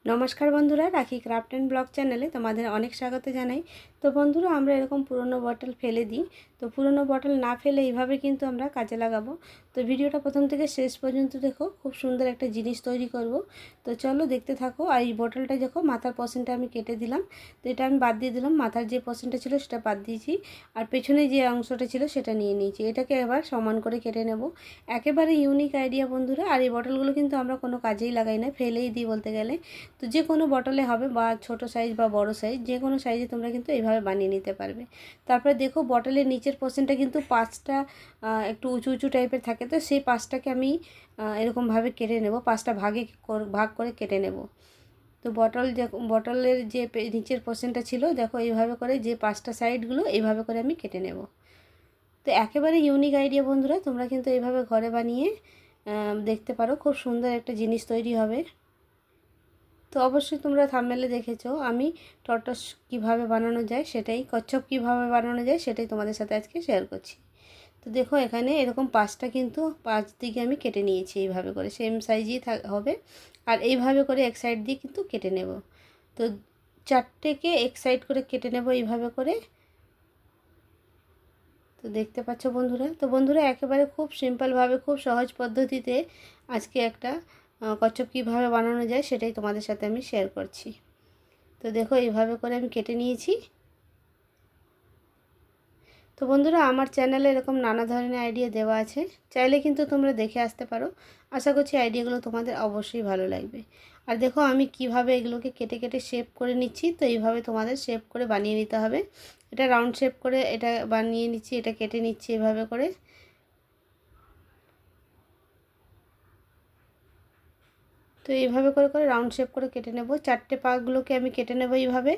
নমস্কার বন্ধুরা, রাখি ক্রাফট অ্যান্ড ব্লগ চ্যানেলে তোমাদের অনেক স্বাগত জানাই। তো বন্ধুরা, আমরা এরকম পুরনো বটল ফেলে দিই। তো পুরনো বটল না ফেলে এইভাবে কিন্তু আমরা কাজে লাগাবো। তো ভিডিওটা প্রথম থেকে শেষ পর্যন্ত দেখো, খুব সুন্দর একটা জিনিস তৈরি করব। তো চলো দেখতে থাকো। আর এই বটলটা দেখো, মাথার পশনটা আমি কেটে দিলাম। তো এটা আমি বাদ দিয়ে দিলাম, মাথার যে পশনটা ছিল সেটা বাদ দিয়েছি, আর পেছনে যে অংশটা ছিল সেটা নিয়ে নিয়েছি। এটাকে এবার সমান করে কেটে নেব। একেবারে ইউনিক আইডিয়া বন্ধুরা। আর এই বটলগুলো কিন্তু আমরা কোনো কাজেই লাগাই না, ফেলেই দিই বলতে গেলে। তো যে কোনো বটলে হবে, বা ছোট সাইজ বা বড় সাইজ, যে কোনো সাইজে তোমরা কিন্তু এইভাবে বানিয়ে নিতে পারবে। তারপরে দেখো, বটলের নিচের পোর্শনটা কিন্তু পাঁচটা একটু উঁচু উঁচু টাইপের থাকে। তো সেই পাঁচটাকে আমি এরকমভাবে কেটে নেব, পাঁচটা ভাগ করে কেটে নেব। তো বটলের যে নিচের পোর্শনটা ছিল, দেখো এইভাবে করে যে পাঁচটা সাইডগুলো এইভাবে করে আমি কেটে নেব। তো একেবারে ইউনিক আইডিয়া বন্ধুরা, তোমরা কিন্তু এইভাবে ঘরে বানিয়ে দেখতে পারো, খুব সুন্দর একটা জিনিস তৈরি হবে। তো অবশ্যই তোমরা থাম্বনেলে দেখেছো আমি টর্টস কিভাবে বানানো যায় সেটাই, কচ্ছপ কিভাবে বানানো যায় সেটাই তোমাদের সাথে আজকে শেয়ার করছি। তো দেখো, এখানে এরকম পাঁচটা কিন্তু পাঁচ দিকে আমি কেটে নিয়েছি এইভাবে করে, সেম সাইজই হবে। আর এইভাবে করে এক সাইড দিয়ে কিন্তু কেটে নেব। তো চারটেকে এক সাইড করে কেটে নেব এইভাবে করে। তো দেখতে পাচ্ছ বন্ধুরা। তো বন্ধুরা, একেবারে খুব সিম্পলভাবে, খুব সহজ পদ্ধতিতে আজকে একটা কচ্ছপ কীভাবে বানানো যায় সেটাই তোমাদের সাথে আমি শেয়ার করছি। তো দেখো, এইভাবে করে আমি কেটে নিয়েছি। তো বন্ধুরা, আমার চ্যানেলে এরকম নানা ধরনের আইডিয়া দেওয়া আছে, চাইলে কিন্তু তোমরা দেখে আসতে পারো। আশা করছি আইডিয়াগুলো তোমাদের অবশ্যই ভালো লাগবে। আর দেখো আমি কিভাবে এগুলোকে কেটে কেটে শেপ করে নিচ্ছি। তো এইভাবে তোমাদের শেপ করে বানিয়ে নিতে হবে। এটা রাউন্ড শেপ করে এটা বানিয়ে নিচ্ছি, এটা কেটে নিচ্ছি এভাবে করে। তো এইভাবে করে করে রাউন্ড শেপ করে কেটে নেব। চারটে পাগুলোকে আমি কেটে নেব এইভাবে।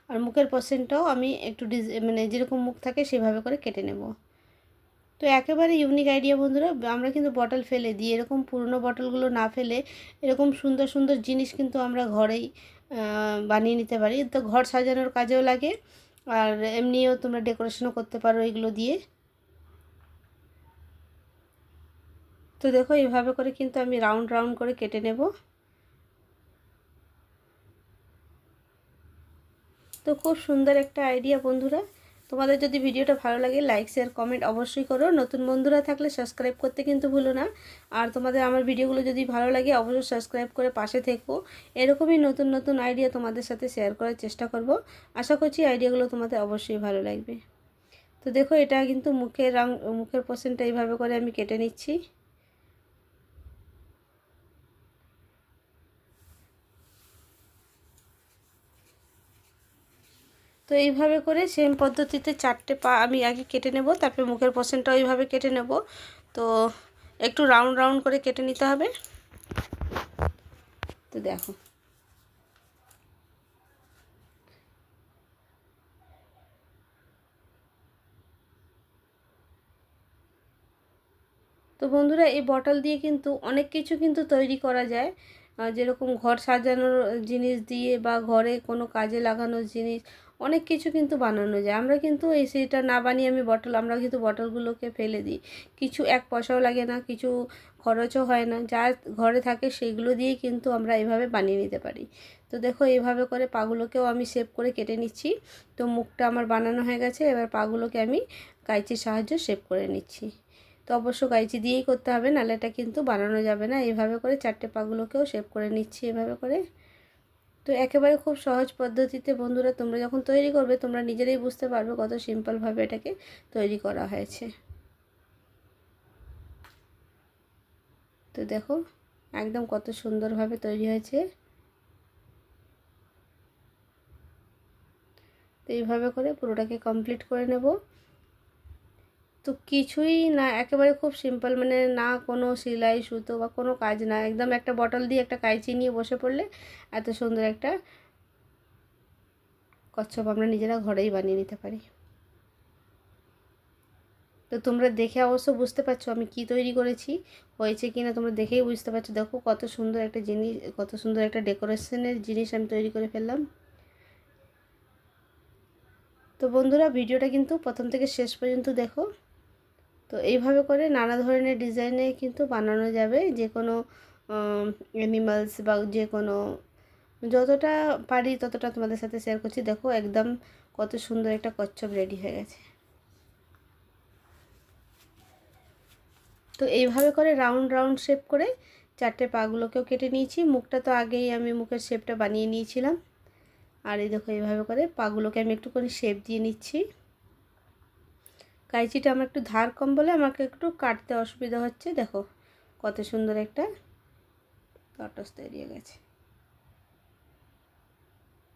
আর মুখের পোর্শনটাও আমি একটু মানে যেরকম মুখ থাকে সেভাবে করে কেটে নেব। তো একেবারে ইউনিক আইডিয়া বন্ধুরা। আমরা কিন্তু বটল ফেলে দিই, এরকম পুরনো বটলগুলো না ফেলে এরকম সুন্দর সুন্দর জিনিস কিন্তু আমরা ঘরেই বানিয়ে নিতে পারি। তো ঘর সাজানোর কাজেও লাগে, আর এমনিও তোমরা ডেকোরেশনও করতে পারো এগুলো দিয়ে। তো দেখো, এইভাবে করে কিন্তু আমি রাউন্ড রাউন্ড করে কেটে নেব। তো খুব সুন্দর একটা আইডিয়া বন্ধুরা। তোমাদের যদি ভিডিওটা ভালো লাগে, লাইক শেয়ার কমেন্ট অবশ্যই করো। নতুন বন্ধুরা থাকলে সাবস্ক্রাইব করতে কিন্তু ভুলো না। আর তোমাদের আমার ভিডিওগুলো যদি ভালো লাগে, অবশ্যই সাবস্ক্রাইব করে পাশে থেকো। এরকমই নতুন নতুন আইডিয়া তোমাদের সাথে শেয়ার করার চেষ্টা করব। আশা করছি আইডিয়াগুলো তোমাদের অবশ্যই ভালো লাগবে। তো দেখো, এটা কিন্তু মুখের পোর্শনটা এইভাবে করে আমি কেটে নিচ্ছি। তো এইভাবে করে সেম পদ্ধতিতে চারটে পা আমি আগে কেটে নেব, তারপরে মুখের পোর্শনটা ওইভাবে কেটে নেব। তো একটু রাউন্ড রাউন্ড করে কেটে নিতে হবে। তো দেখো, তো বন্ধুরা, এই বটল দিয়ে কিন্তু অনেক কিছু কিন্তু তৈরি করা যায়। যেরকম ঘর সাজানোর জিনিস দিয়ে বা ঘরে কোনো কাজে লাগানোর জিনিস, অনেক কিছু কিন্তু বানানো যায়। আমরা কিন্তু সেটা না বানিয়ে আমরা কিন্তু বটলগুলোকে ফেলে দিই। কিছু এক পয়সাও লাগে না, কিছু খরচও হয় না, যা ঘরে থাকে সেগুলো দিয়েই কিন্তু আমরা এইভাবে বানিয়ে নিতে পারি। তো দেখো, এইভাবে করে পাগুলোকেও আমি শেপ করে কেটে নিচ্ছি। তো মুখটা আমার বানানো হয়ে গেছে, এবার পাগুলোকে আমি কাঁচির সাহায্যে শেপ করে নিচ্ছি। তো অবশ্য কাঁচি দিয়েই করতে হবে, নাহলে এটা কিন্তু বানানো যাবে না। এইভাবে করে চারটে পাগুলোকেও শেপ করে নিচ্ছি এভাবে করে। তো একেবারে খুব সহজ পদ্ধতিতে বন্ধুরা, তোমরা যখন তৈরি করবে তোমরা নিজেরাই বুঝতে পারবে কত সিম্পলভাবে এটাকে তৈরি করা হয়েছে। তো দেখো, একদম কত সুন্দরভাবে তৈরি হয়েছে। তো এইভাবে করে পুরোটাকে কমপ্লিট করে নেব। তো কিছুই না, একেবারে খুব সিম্পল, মানে না কোনো সেলাই সুতো বা কোনো কাজ না, একদম একটা বটল দিয়ে একটা কাঁচি নিয়ে বসে পড়লে এত সুন্দর একটা কচ্ছপ আমরা নিজেরা ঘরেই বানিয়ে নিতে পারি। তো তোমরা দেখে অবশ্য বুঝতে পারছো আমি কি তৈরি করেছি, হয়েছে কি না তোমরা দেখেই বুঝতে পারছো। দেখো কত সুন্দর একটা জিনিস, কত সুন্দর একটা ডেকোরেশনের জিনিস আমি তৈরি করে ফেললাম। তো বন্ধুরা, ভিডিওটা কিন্তু প্রথম থেকে শেষ পর্যন্ত দেখো। তো এইভাবে করে নানা ধরনের ডিজাইনে কিন্তু বানানো যাবে, যে কোনো অ্যানিমালস বা যে কোনো যতটা পারি ততটা তোমাদের সাথে শেয়ার করছি। দেখো একদম কত সুন্দর একটা কচ্ছপ রেডি হয়ে গেছে। তো এইভাবে করে রাউন্ড রাউন্ড শেপ করে 4টে পাগুলোকেও কেটে নিয়েছি। মুখটা তো আগেই আমি মুখের শেপটা বানিয়ে নিয়েছিলাম। আর এই দেখো এইভাবে করে পাগুলোকে আমি একটুখানি শেপ দিয়ে নিচ্ছি। কাঁচিটা আমার একটু ধার কম বলে আমাকে একটু কাটতে অসুবিধা হচ্ছে। দেখো কত সুন্দর একটা তটস তৈরি হয়ে গেছে।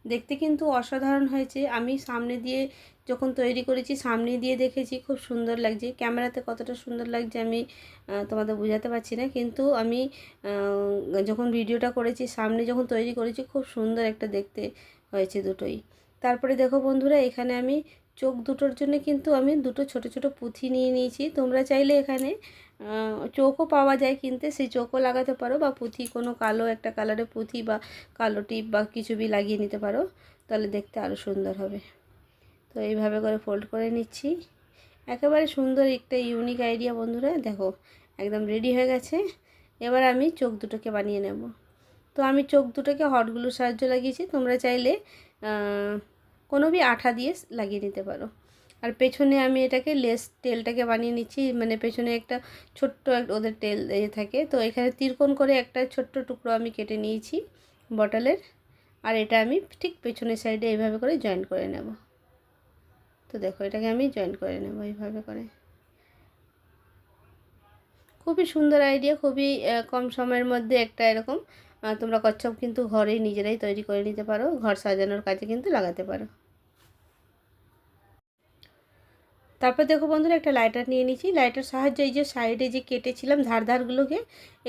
দেখতে কিন্তু অসাধারণ হয়েছে। আমি সামনে দিয়ে যখন তৈরি করেছি, সামনে দিয়ে দেখেছি খুব সুন্দর লাগছে। ক্যামেরাতে কতটা সুন্দর লাগছে আমি তোমাদের বোঝাতে পারছি না, কিন্তু আমি যখন ভিডিওটা করেছি, সামনে যখন তৈরি করেছি, খুব সুন্দর একটা দেখতে হয়েছে দুটোই। তারপরে দেখো বন্ধুরা, এখানে আমি চোখ দুটোর জন্য কিন্তু আমি দুটো ছোট ছোট পুঁথি নিয়ে নিয়েছি। তোমরা চাইলে এখানে চোখও পাওয়া যায় কিনতে, সেই চোখও লাগাতে পারো, বা পুঁথি কোনো কালো একটা কালারের পুঁথি বা কালো টিপ বা কিছু বি লাগিয়ে নিতে পারো, তাহলে দেখতে আরও সুন্দর হবে। তো এইভাবে করে ফোল্ড করে নিচ্ছি। একেবারে সুন্দর একটা ইউনিক আইডিয়া বন্ধুরা। দেখো একদম রেডি হয়ে গেছে। এবার আমি চোখ দুটোকে বানিয়ে নেব। তো আমি চোখ দুটোকে হট গ্লুর সাহায্য লাগিয়েছি। তোমরা চাইলে কোনো বি আঠা দিয়ে লাগিয়ে নিতে পারো। আর পেছনে আমি এটাকে লেস টেলটাকে বানিয়ে নিচ্ছি, মানে পেছনে একটা ছোট্ট ওদের টেল থাকে। তো এখানে তিরকোণ করে একটা ছোট্ট টুকরো আমি কেটে নিয়েছি বটলের। আর এটা আমি ঠিক পেছনের সাইডে এইভাবে করে জয়েন করে নেব। তো দেখো এটাকে আমি জয়েন করে নেব এইভাবে করে। খুবই সুন্দর আইডিয়া, খুবই কম সময়ের মধ্যে একটা এরকম তোমরা কচ্ছপ কিন্তু ঘরেই নিজেরাই তৈরি করে নিতে পারো, ঘর সাজানোর কাজে কিন্তু লাগাতে পারো। তারপর দেখো বন্ধুরা, একটা লাইটার নিয়ে নিয়েছি। লাইটার সাহায্যে এই যে সাইডে যে কেটেছিলাম ধারগুলোকে,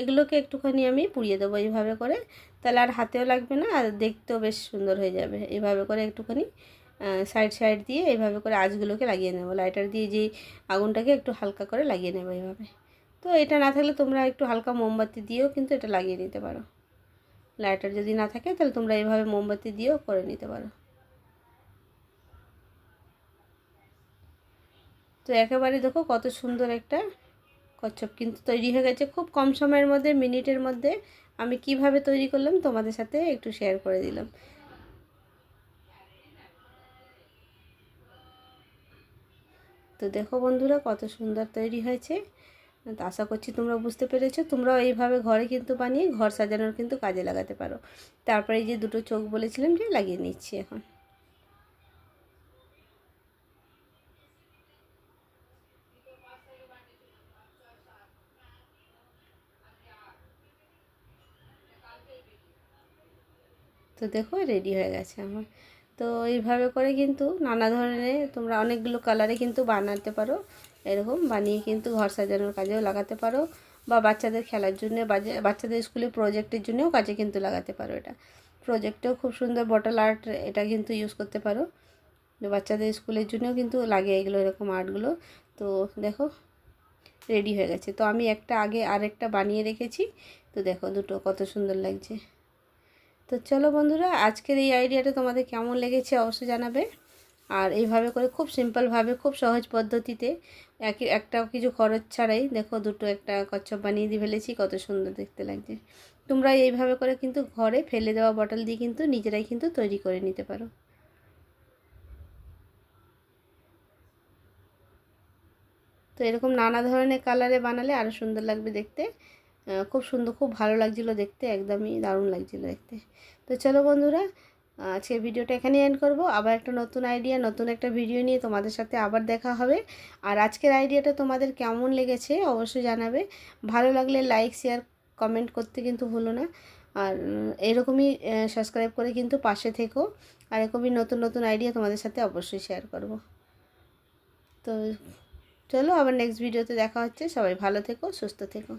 এগুলোকে একটুখানি আমি পুড়িয়ে দেবো এইভাবে করে। তাহলে আর হাতেও লাগবে না, আর দেখতেও বেশ সুন্দর হয়ে যাবে। এইভাবে করে একটুখানি সাইড দিয়ে এইভাবে করে আঁচগুলোকে লাগিয়ে নেবো। লাইটার দিয়ে যে আগুনটাকে একটু হালকা করে লাগিয়ে নেবো এইভাবে। তো এটা না থাকলে তোমরা একটু হালকা মোমবাতি দিয়েও কিন্তু এটা লাগিয়ে নিতে পারো। লাইটার যদি না থাকে তাহলে তোমরা এইভাবে মোমবাতি দিয়েও করে নিতে পারো। তো একেবারে দেখো কত সুন্দর একটা কচ্ছপ কিন্তু তৈরি হয়ে গেছে খুব কম সময়ের মধ্যে, মিনিটের মধ্যে। আমি কিভাবে তৈরি করলাম তোমাদের সাথে একটু শেয়ার করে দিলাম। তো দেখো বন্ধুরা কত সুন্দর তৈরি হয়েছে। তো আশা করছি তোমরা বুঝতে পেরেছো। তোমরাও এইভাবে ঘরে কিন্তু বানিয়ে ঘর সাজানোর কিন্তু কাজে লাগাতে পারো। তারপরে এই যে দুটো চোখ বলেছিলাম যে লাগিয়ে নিচ্ছি এখন। তো দেখো রেডি হয়ে গেছে আমার। তো এইভাবে করে কিন্তু নানা ধরনের তোমরা অনেকগুলো কালারে কিন্তু বানাতে পারো। এরকম বানিয়ে কিন্তু ঘর সাজানোর কাজেও লাগাতে পারো, বা বাচ্চাদের খেলার জন্য, বাচ্চাদের স্কুলে প্রজেক্টের জন্যও কাজে কিন্তু লাগাতে পারো। এটা প্রজেক্টেও খুব সুন্দর বটল আর্ট এটা কিন্তু ইউজ করতে পারো। বাচ্চাদের স্কুলের জন্যও কিন্তু লাগে এগুলো, এরকম আর্টগুলো। তো দেখো রেডি হয়ে গেছে। তো আমি একটা আগে আরেকটা বানিয়ে রেখেছি। তো দেখো দুটো কত সুন্দর লাগছে। তো চলো বন্ধুরা, আজকের এই আইডিয়াটা তোমাদের কেমন লেগেছে অবশ্যই জানাবে। আর এইভাবে করে খুব সিম্পলভাবে, খুব সহজ পদ্ধতিতে, একটা কিছু খরচ ছাড়াই দেখো দুটো একটা কচ্ছপ বানিয়ে দিয়ে ফেলেছি, কত সুন্দর দেখতে লাগছে। তোমরা এইভাবে করে কিন্তু ঘরে ফেলে দেওয়া বটল দিয়ে কিন্তু নিজেরাই কিন্তু তৈরি করে নিতে পারো। তো এরকম নানা ধরনের কালারে বানালে আরও সুন্দর লাগবে দেখতে। খুব সুন্দর, খুব ভালো লাগছিলো দেখতে, একদমই দারুণ লাগছিলো দেখতে। তো চলো বন্ধুরা, আজকের ভিডিওটা এখানেই এন্ড করব। আবার একটা নতুন আইডিয়া, নতুন একটা ভিডিও নিয়ে তোমাদের সাথে আবার দেখা হবে। আর আজকের আইডিয়াটা তোমাদের কেমন লেগেছে অবশ্যই জানাবে। ভালো লাগলে লাইক, শেয়ার, কমেন্ট করতে কিন্তু ভুলো না। আর এরকমই সাবস্ক্রাইব করে কিন্তু পাশে থেকো। আর এরকমই নতুন নতুন আইডিয়া তোমাদের সাথে অবশ্যই শেয়ার করব। তো চলো আবার নেক্সট ভিডিওতে দেখা হচ্ছে। সবাই ভালো থেকো, সুস্থ থেকো।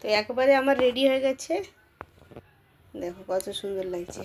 তো একবারে আমার রেডি হয়ে গেছে। দেখো কত সুন্দর লাগছে।